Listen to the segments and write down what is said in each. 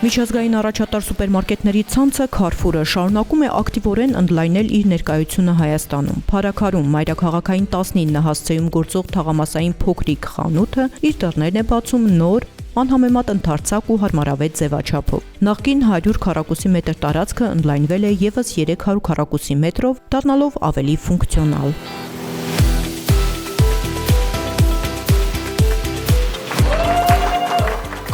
Միջազգային առաջատար սուպերմարկետների ցանցը Carrefour-ը շարունակում է ակտիվորեն ընդլայնել իր ներկայությունը Հայաստանում։ Փարաքարում մայրաքաղաքային 19 հասցեում գործող թաղամասային փոքրիկ խանութը իր դռներն է բացում նոր, անհամեմատ ընդարձակ ու հարմարավետ ձևաչափով։ Նախկին 100 քառակուսի մետր տարածքը ընդլայնվել է ևս 300 քառակուսի մետրով, դառնալով ավելի ֆունկցիոնալ։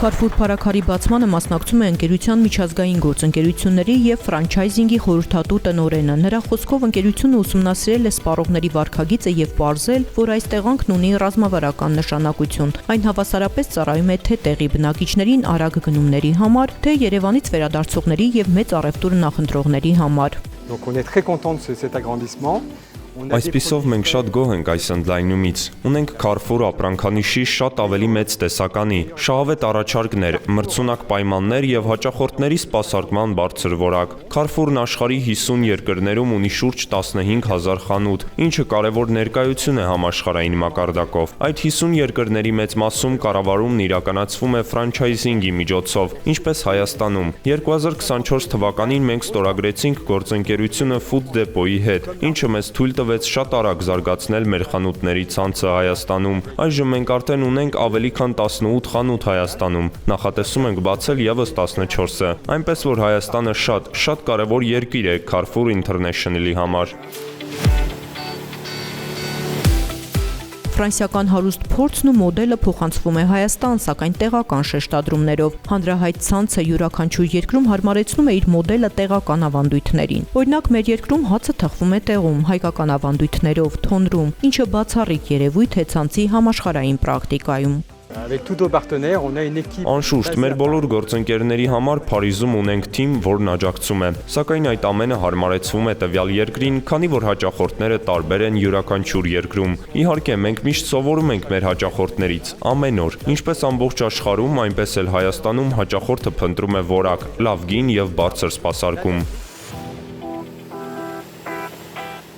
Carrefour փարաքարի բացմանը մասնակցում է ընկերության միջազգային գործընկերությունների և ֆրանչայզինգի խորհրդատու տնօրենը։ Նրա խոսքով ընկերությունը ուսումնասիրել է սպառողների վարքագիծը և պարզել, որ այս տեղանքն ունի ռազմավարական նշանակություն։ Այն հավասարապես ծառայում է թե տեղի բնակիչներին արագ գնումների համար, թե Երևանից վերադարձողների և մեծ առևտուր նախընտրողների համար։ Donc on est très content de cet agrandissement. Այսպիսով մենք շատ գոհ ենք այս ընդլայնումից։ Ունենք Carrefour ապրանքանիշի շատ ավելի մեծ տեսականի, շահավետ առաջարկներ, մրցունակ պայմաններ եւ հաճախորդների սպասարկման բարձր որակ։ Carrefour-ն աշխարհի 50 երկրներում ունի շուրջ 15000 խանութ, ինչը կարևոր ներկայություն է համաշխարհային մակարդակով։ Այդ 50 երկրների մեծ մասում կառավարումն իրականացվում է ֆրանչայզինգի միջոցով, ինչպես Հայաստանում։ 2024 թվականին մենք ստորագրեցինք գործընկերությունը Food Depot-ի հետ, ինչը մեզ թույլ տվեց շատ արագ զարգացնել մեր խանութների ցանցը Հայաստանում։ Այժմ մենք արդեն ունենք ավելի քան 18 խանութ Հայաստանում, նախատեսում ենք բացել ևս 14-ը, այնպես որ Հայաստանը շատ կարևոր երկիր է Carrefour International-ի համար։ Ֆրանսիական հարուստ փորձն ու մոդելը փոխանցվում է Հայաստան, սակայն տեղական շեշտադրումներով։ Հանրահայտ ցանցը յուրաքանչյուր երկրում հարմարեցնում է իր մոդելը տեղական ավանդույթներին։ Օրինակ, մեր երկրում հացը թխվում է տեղում, հայկական ավանդույթներով, թոնրում, ինչը բացառիկ երևույթ է ցանցի համաշխարհային պրակտիկայում։ Avec tous nos partenaires, on a une équipe. Անշուշտ, մեր բոլոր գործընկերների համար Փարիզում ունենք թիմ, որն աջակցում է։ Սակայն այդ ամենը հարմարեցվում է տվյալ երկրին, քանի որ հաճախորդները տարբեր են յուրաքանչյուր երկրում։ Իհարկե, մենք միշտ սովորում ենք մեր հաճախորդներից, ամեն օր։ Ինչպես ամբողջ աշխարհում, այնպես էլ Հայաստանում հաճախորդը փնտրում է որակ, լավ գին եւ բարձր սպասարկում։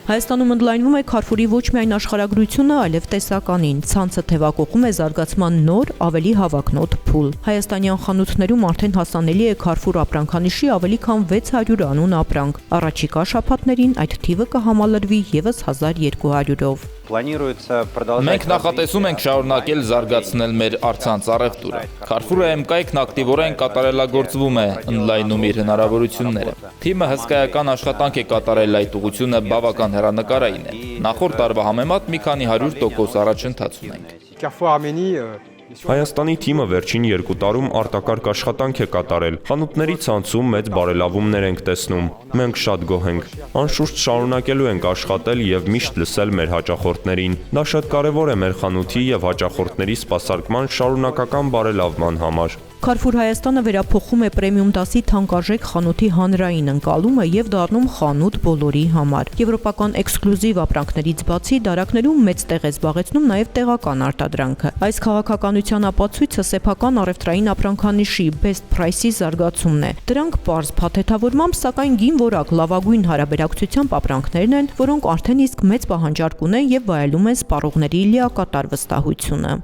Հայաստանում ընդլայնվում է Carrefour-ի ոչ միայն աշխարհագրությունը, այլև տեսականին։ Ցանցը թևակողում է զարգացման նոր, ավելի հավակնոտ փուլ։ Հայաստանյան խանութներում արդեն հասանելի է Carrefour ապրանքանիշի ավելի քան 600 անուն ապրանք։ Առաջիկա շաբաթներին այդ թիվը կհամալրվի ևս 1200-ով։ Մենք նախատեսում ենք շարունակել զարգացնել մեր առցանց առևտուրը։ Carrefour-ը MKX-ն ակտիվորեն կատարելագործվում է, ընդլայնում իր հնարավորությունները։ Թիմը հսկայական աշխատանք է կատարել, այդ ուղղությունը բավական հեռանկարային է։ Նախորդ տարվա համեմատ մի քանի 100% առաջընթաց ունենք։ Carrefour Arménie Հայաստանի թիմը վերջին 2 տարում արտակարգ աշխատանք է կատարել։ Խանութների ցանցում մեծ բարելավումներ ենք տեսնում։ Մենք շատ գոհ ենք։ Անշուշտ շարունակելու ենք աշխատել եւ միշտ լսել մեր հաճախորդներին։ Դա շատ կարեւոր է մեր խանութի եւ հաճախորդների սպասարկման շարունակական բարելավման համար։ Carrefour Հայաստանը վերափոխում է պրեմիում դասի թանկարժեք խանութի հանրային ընկալումը եւ դառնում խանութ բոլորի համար։ Եվրոպական էքսկլյուզիվ ապրանքներից բացի դարակներում մեծ տեղ է զբաղեցնում նաեւ տեղական արտադրանքը։ Այս քաղաքականության ապացույցը սեփական առևտրային ապրանքանիշի Best Price-ի զարգացումն է։ Դրանք պարզ փաթեթավորմամբ, սակայն գին որակ լավագույն հարաբերակցությամբ ապրանքներն են, որոնք արդեն իսկ մեծ պահանջարկ ունեն եւ վայելում են սպառողների լիակատար վստահությունը։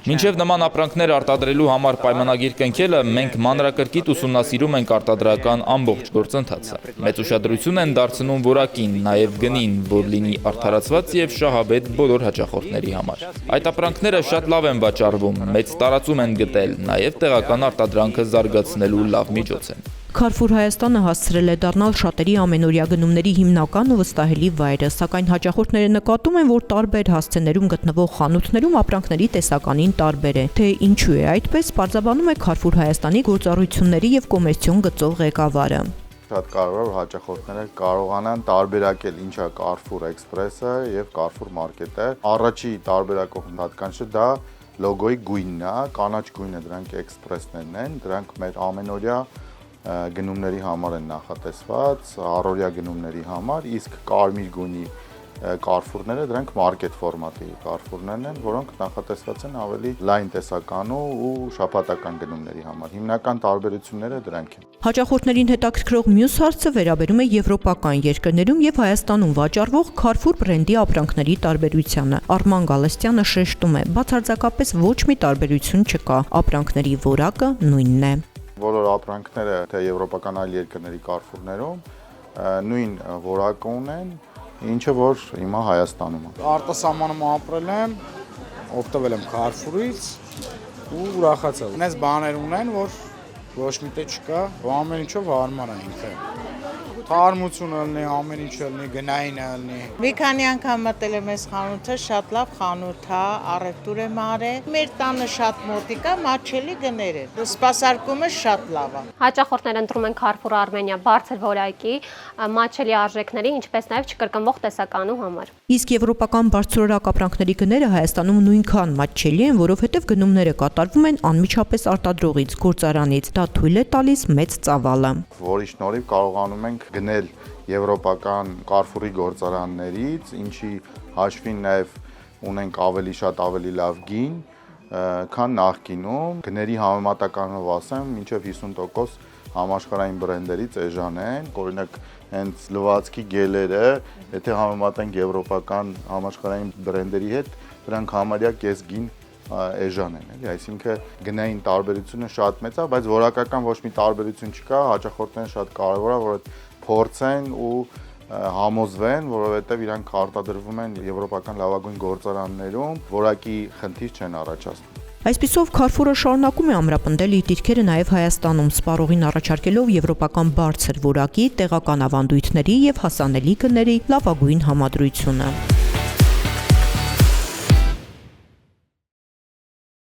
Մինչև նման ապրանքներ արտադրելու համար պայմանագիր կնքելը, մենք մանրակրկիտ ուսումնասիրում ենք արտադրական ամբողջ գործընթացը։ Մեծ ուշադրություն են դարձնում որակին, նաև գնին, որ լինի արդարացված եւ շահավետ բոլոր հաճախորդների համար։ Այդ ապրանքները շատ լավ են վաճառվում, մեծ տարածում են գտել, նաև տեղական արտադրանքը զարգացնելու լավ միջոց են։ Carrefour Հայաստանը հասցրել է դառնալ շատերի ամենօրյա գնումների հիմնական ու վստահելի վայրը, սակայն հաճախորդները նկատում են, որ տարբեր հասցեներում գտնվող խանութներում ապրանքների տեսականին տարբեր է։ Թե ինչու է այդպես, պարզաբանում է Carrefour Հայաստանի գործառույթությունների եւ կոմերցիոն գծով ղեկավարը։ Շատ կարևոր հաճախորդները կարողանան տարբերակել ինչ է Carrefour Express-ը եւ Carrefour Market-ը։ Առաջի տարբերակող հատկանիշը դա լոգոյի գույնն է, կանաչ գույնը դրանք Express-ներն են, դրանք մեր ամենօրյա գնումների համար են նախատեսված, առօրյա գնումների համար, իսկ կարմիր գույնի Carrefour-ները դրանք մարքեթ ֆորմատի Carrefour-ներն են, որոնք նախատեսված են ավելի լայն տեսականու ու շաբաթական գնումների համար։ Հիմնական տարբերությունները դրանք են։ Հաճախորդներին հետաքրքրող մյուս հարցը վերաբերում է եվրոպական երկրներում եւ Հայաստանում վաճառվող Carrefour բրենդի ապրանքների տարբերությանը։ Արման Գալստյանը շեշտում է, բացարձակապես ոչ մի տարբերություն չկա, ապրանքների որակը նույնն է։ բոլոր ապրանքները թե եվրոպական այլ երկրների Carrefour-ներում նույն որակը ունեն, ինչը որ հիմա Հայաստանում է։ Արտասահմանում ապրել եմ, օգտվել եմ Carrefour-ից ու ուրախացա։ Այնպես բաներ ունեն, որ ոչ մի տեղ չկա, ամեն ինչով հարմար է ինքը։ Թարմությունը լինի, ամեն ինչը լինի, գնային լինի։ Մի քանի անգամ մտել եմ այս խանութը, շատ լավ խանութ է, առևտուր եմ արել։ Մեր տանը շատ մոտիկ է, մատչելի գներ են։ Սպասարկումը շատ լավ է։ Հաճախորդները ընտրում են Carrefour Armenia բարձր որակի, մատչելի արժեքների, ինչպես նաև չկրկնվող տեսականու համար։ Իսկ եվրոպական բարձրորակ ապրանքների գները Հայաստանում նույնքան մատչելի են, որովհետև գնումները կատարվում են անմիջապես արտադրողից, գործարանից։ Դա թույլ է տալիս մեծ ծավալը։ Որի շնորհիվ կարողանում ենք գնել եվրոպական Carrefour-ի գործարաններից, ինչի հաշվին նաև ունենք ավելի լավ գին, քան նախկինում։ Գների համեմատականով ասեմ, մինչև 50% համաշխարհային բրենդերից էժան են, օրինակ հենց լվացքի գելերը, եթե համեմատենք եվրոպական համաշխարհային բրենդերի հետ, դրանք համարյա կես գին էժան են, էլի, այսինքն գնային տարբերությունը շատ մեծ է, բայց որակական ոչ մի տարբերություն չկա, հաճախորդներն շատ կարևոր է, որ փորձեն ու համոզվեն, որովհետև իրանք արտադրվում են եվրոպական լավագույն գործարաններում, որակի խնդիր չեն առաջացնում։ Այսպիսով Carrefour-ը շարունակում է ամրապնդել իր դիրքերը նաև Հայաստանում, սպառողին առաջարկելով եվրոպական բարձր որակի, տեղական ավանդույթների եւ հասանելի գների լավագույն համադրությունը։